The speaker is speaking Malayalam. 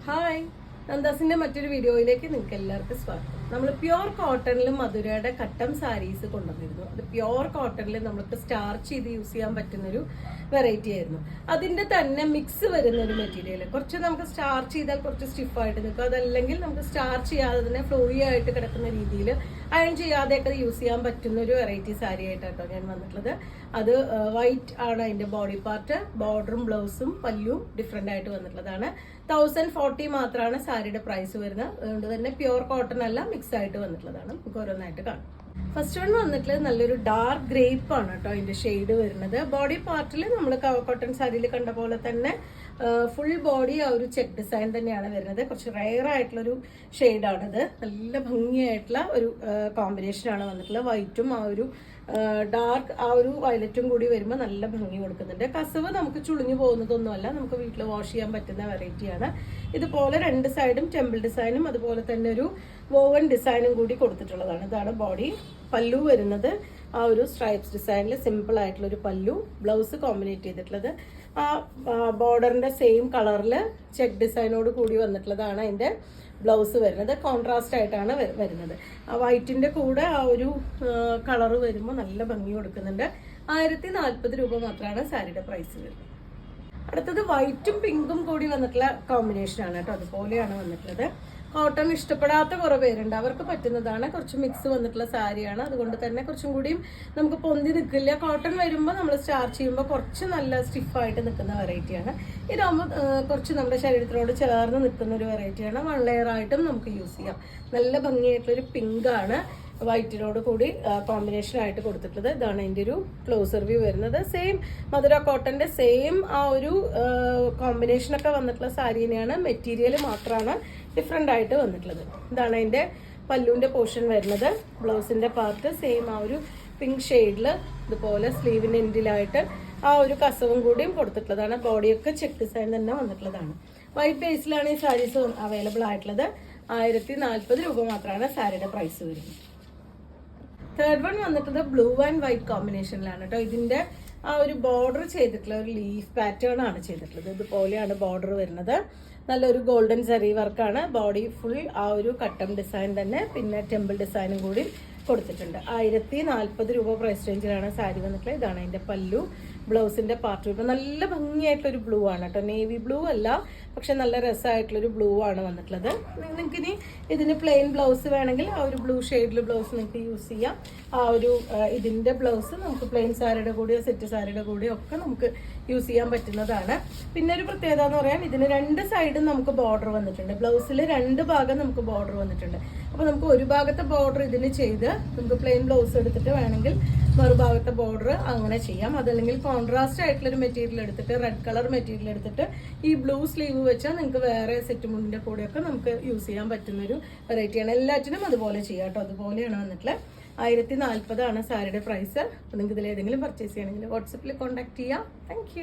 ഹായ്, നന്ദാസിന്റെ മറ്റൊരു വീഡിയോയിലേക്ക് നിങ്ങൾക്ക് എല്ലാവർക്കും സ്വാഗതം. നമ്മൾ പ്യുവർ കോട്ടണിൽ മധുരയുടെ കട്ടം സാരീസ് കൊണ്ടുവന്നിരുന്നു. അത് പ്യുവർ കോട്ടണിൽ നമുക്ക് സ്റ്റാർച്ച് ചെയ്ത് യൂസ് ചെയ്യാൻ പറ്റുന്നൊരു വെറൈറ്റി ആയിരുന്നു. അതിന്റെ തന്നെ മിക്സ് വരുന്ന ഒരു മെറ്റീരിയൽ കുറച്ച് നമുക്ക് സ്റ്റാർച്ച് ചെയ്താൽ കുറച്ച് സ്റ്റിഫായിട്ട് നിൽക്കും. അതല്ലെങ്കിൽ നമുക്ക് സ്റ്റാർച്ച് ചെയ്യാതെ തന്നെ ഫ്ലോയി ആയിട്ട് കിടക്കുന്ന രീതിയിൽ അയൺ ചെയ്യാതെയൊക്കെ യൂസ് ചെയ്യാൻ പറ്റുന്ന ഒരു വെറൈറ്റി സാരി ആയിട്ടാട്ടോ ഞാൻ വന്നിട്ടുള്ളത്. അത് വൈറ്റ് ആണ് അതിന്റെ ബോഡി പാർട്ട്. ബോർഡറും ബ്ലൗസും പല്ലും ഡിഫറെന്റ് ആയിട്ട് വന്നിട്ടുള്ളതാണ്. 1040 മാത്രമാണ് സാരിയുടെ പ്രൈസ് വരുന്നത്. അതുകൊണ്ട് തന്നെ പ്യുവർ കോട്ടൺ അല്ല, മിക്സ് ആയിട്ട് വന്നിട്ടുള്ളതാണ്. നമുക്ക് ഓരോന്നായിട്ട് കാണാം. ഫസ്റ്റ് വൺ വന്നിട്ടുള്ളത് നല്ലൊരു ഡാർക്ക് ഗ്രേപ്പ് ആണ് കേട്ടോ അതിന്റെ ഷെയ്ഡ് വരുന്നത്. ബോഡി പാർട്ടിൽ നമ്മൾ കോട്ടൺ സാരിയിൽ കണ്ട പോലെ തന്നെ ഫുൾ ബോഡി ആ ഒരു ചെക്ക് ഡിസൈൻ തന്നെയാണ് വരുന്നത്. കുറച്ച് റയർ ആയിട്ടുള്ളൊരു ഷെയ്ഡാണിത്. നല്ല ഭംഗിയായിട്ടുള്ള ഒരു കോമ്പിനേഷനാണ് വന്നിട്ടുള്ളത്. വൈറ്റും ആ ഒരു ഡാർക്ക് ആ ഒരു വയലറ്റും കൂടി വരുമ്പോൾ നല്ല ഭംഗി കൊടുക്കുന്നുണ്ട്. കസവ് നമുക്ക് ചുളിഞ്ഞു പോകുന്നതൊന്നുമല്ല, നമുക്ക് വീട്ടിൽ വാഷ് ചെയ്യാൻ പറ്റുന്ന വെറൈറ്റിയാണ്. ഇതുപോലെ രണ്ട് സൈഡും ടെമ്പിൾ ഡിസൈനും അതുപോലെ തന്നെ ഒരു വോവൻ ഡിസൈനും കൂടി കൊടുത്തിട്ടുള്ളതാണ്. ഇതാണ് ബോഡി. പല്ലു വരുന്നത് ആ ഒരു സ്ട്രൈപ്സ് ഡിസൈനിൽ സിമ്പിൾ ആയിട്ടുള്ള ഒരു പല്ലു. ബ്ലൗസ് കോമ്പിനേറ്റ് ചെയ്തിട്ടുള്ളത് ആ ബോർഡറിന്റെ സെയിം കളറിൽ ചെക്ക് ഡിസൈനോട് കൂടി വന്നിട്ടുള്ളതാണ് അതിന്റെ ബ്ലൗസ് വരുന്നത്. കോൺട്രാസ്റ്റ് ആയിട്ടാണ് വരുന്നത്. ആ വൈറ്റിന്റെ കൂടെ ആ ഒരു കളറ് വരുമ്പോൾ നല്ല ഭംഗി കൊടുക്കുന്നുണ്ട്. 1040 രൂപ മാത്രമാണ് സാരിയുടെ പ്രൈസ് വരുന്നത്. അടുത്തത് വൈറ്റും പിങ്കും കൂടി വന്നിട്ടുള്ള കോമ്പിനേഷൻ ആണ് കേട്ടോ. അതുപോലെയാണ് വന്നിട്ടുള്ളത്. കോട്ടൺ ഇഷ്ടപ്പെടാത്ത കുറെ പേരുണ്ട്, അവർക്ക് പറ്റുന്നതാണ്. കുറച്ച് മിക്സ് വന്നിട്ടുള്ള സാരിയാണ്. അതുകൊണ്ട് തന്നെ കുറച്ചും കൂടിയും നമുക്ക് പൊന്തി നിൽക്കില്ല. കോട്ടൺ വരുമ്പോൾ നമ്മൾ സ്റ്റാർച്ച് ചെയ്യുമ്പോൾ കുറച്ച് നല്ല സ്റ്റിഫായിട്ട് നിൽക്കുന്ന വെറൈറ്റിയാണ്. ഇതാകുമ്പോൾ കുറച്ച് നമ്മുടെ ശരീരത്തിനോട് ചേർന്ന് നിൽക്കുന്ന ഒരു വെറൈറ്റിയാണ്. 1 ലെയർ ആയിട്ടും നമുക്ക് യൂസ് ചെയ്യാം. നല്ല ഭംഗിയായിട്ടുള്ളൊരു പിങ്കാണ് വൈറ്റിനോട് കൂടി കോമ്പിനേഷൻ ആയിട്ട് കൊടുത്തിട്ടുള്ളത്. ഇതാണ് അതിൻ്റെ ഒരു ക്ലോസർ വ്യൂ വരുന്നത്. സെയിം മധുര കോട്ടന്റെ സെയിം ആ ഒരു കോമ്പിനേഷനൊക്കെ വന്നിട്ടുള്ള സാരി തന്നെയാണ്. മെറ്റീരിയൽ മാത്രമാണ് ഡിഫറെൻ്റ് ആയിട്ട് വന്നിട്ടുള്ളത്. ഇതാണ് അതിൻ്റെ പല്ലുവിൻ്റെ പോർഷൻ വരുന്നത്. ബ്ലൗസിൻ്റെ പാർട്ട് സെയിം ആ ഒരു പിങ്ക് ഷെയ്ഡിൽ ഇതുപോലെ സ്ലീവിൻ്റെ എൻഡിലായിട്ട് ആ ഒരു കസവും കൂടിയും കൊടുത്തിട്ടുള്ളതാണ്. ബോഡിയൊക്കെ ചെക്ക് ഡിസൈൻ തന്നെ വന്നിട്ടുള്ളതാണ്. വൈറ്റ് ബേസിലാണ് ഈ സാരീസ് അവൈലബിൾ ആയിട്ടുള്ളത്. 1040 രൂപ മാത്രമാണ് സാരിയുടെ പ്രൈസ് വരുന്നത്. തേർഡ് വൺ വന്നിട്ട് ബ്ലൂ ആൻഡ് വൈറ്റ് കോമ്പിനേഷനിലാണ് കേട്ടോ. ഇതിന്റെ ആ ഒരു ബോർഡർ ചെയ്തിട്ടുള്ള ഒരു ലീഫ് പാറ്റേൺ ആണ് ചെയ്തിട്ടുള്ളത്. ഇതുപോലെയാണ് ബോർഡർ വരുന്നത്. നല്ലൊരു ഗോൾഡൻ സരി വർക്കാണ്. ബോഡി ഫുൾ ആ ഒരു കട്ടം ഡിസൈൻ തന്നെ, പിന്നെ ടെമ്പിൾ ഡിസൈനും കൂടി കൊടുത്തിട്ടുണ്ട്. 1040 രൂപ പ്രൈസ് റേഞ്ചിലാണ് സാരി വന്നിട്ടുള്ളത്. ഇതാണ് അതിന്റെ പല്ലു. ബ്ലൗസിന്റെ പാർട്ട് ഇപ്പൊ നല്ല ഭംഗിയായിട്ടുള്ളൊരു ബ്ലൂ ആണ് കേട്ടോ. നേവി ബ്ലൂ അല്ല, പക്ഷെ നല്ല രസമായിട്ടുള്ളൊരു ബ്ലൂ ആണ് വന്നിട്ടുള്ളത്. നിങ്ങൾക്ക് ഇനി ഇതിന് പ്ലെയിൻ ബ്ലൗസ് വേണമെങ്കിൽ ആ ഒരു ബ്ലൂ ഷെയ്ഡിൽ ബ്ലൗസ് നിങ്ങൾക്ക് യൂസ് ചെയ്യാം. ആ ഒരു ഇതിന്റെ ബ്ലൗസ് നമുക്ക് പ്ലെയിൻ സാരിയുടെ കൂടെയോ സെറ്റ് സാരിയുടെ കൂടെയോ ഒക്കെ നമുക്ക് യൂസ് ചെയ്യാൻ പറ്റുന്നതാണ്. പിന്നെ ഒരു പ്രത്യേകത എന്ന് പറയാൻ, ഇതിന് രണ്ട് സൈഡും നമുക്ക് ബോർഡർ വന്നിട്ടുണ്ട്. ബ്ലൗസിൽ രണ്ട് ഭാഗം നമുക്ക് ബോർഡർ വന്നിട്ടുണ്ട്. അപ്പൊ നമുക്ക് ഒരു ഭാഗത്തെ ബോർഡർ ഇതിന് ചെയ്ത് നമുക്ക് പ്ലെയിൻ ബ്ലൗസ് എടുത്തിട്ട് വേണമെങ്കിൽ മറുഭാഗത്തെ ബോർഡർ അങ്ങനെ ചെയ്യാം. അതല്ലെങ്കിൽ കോൺട്രാസ്റ്റ് ആയിട്ടുള്ള ഒരു മെറ്റീരിയൽ എടുത്തിട്ട്, റെഡ് കളർ മെറ്റീരിയൽ എടുത്തിട്ട് ഈ ബ്ലൂ സ്ലീവ് വെച്ചാൽ നിങ്ങൾക്ക് വേറെ സെറ്റ് മുണ്ടിന്റെ കൂടെയൊക്കെ നമുക്ക് യൂസ് ചെയ്യാൻ പറ്റുന്ന ഒരു വെറൈറ്റിയാണ്. എല്ലാറ്റിനും അതുപോലെ ചെയ്യാം കേട്ടോ. അതുപോലെയാണ് വന്നിട്ടുള്ളത്. 1040 ആണ് സാരിയുടെ പ്രൈസ്. അപ്പോൾ നിങ്ങൾക്ക് ഇതിൽ ഏതെങ്കിലും പർച്ചേസ് ചെയ്യണമെങ്കിൽ വാട്സപ്പിൽ കോൺടാക്ട് ചെയ്യാം. താങ്ക്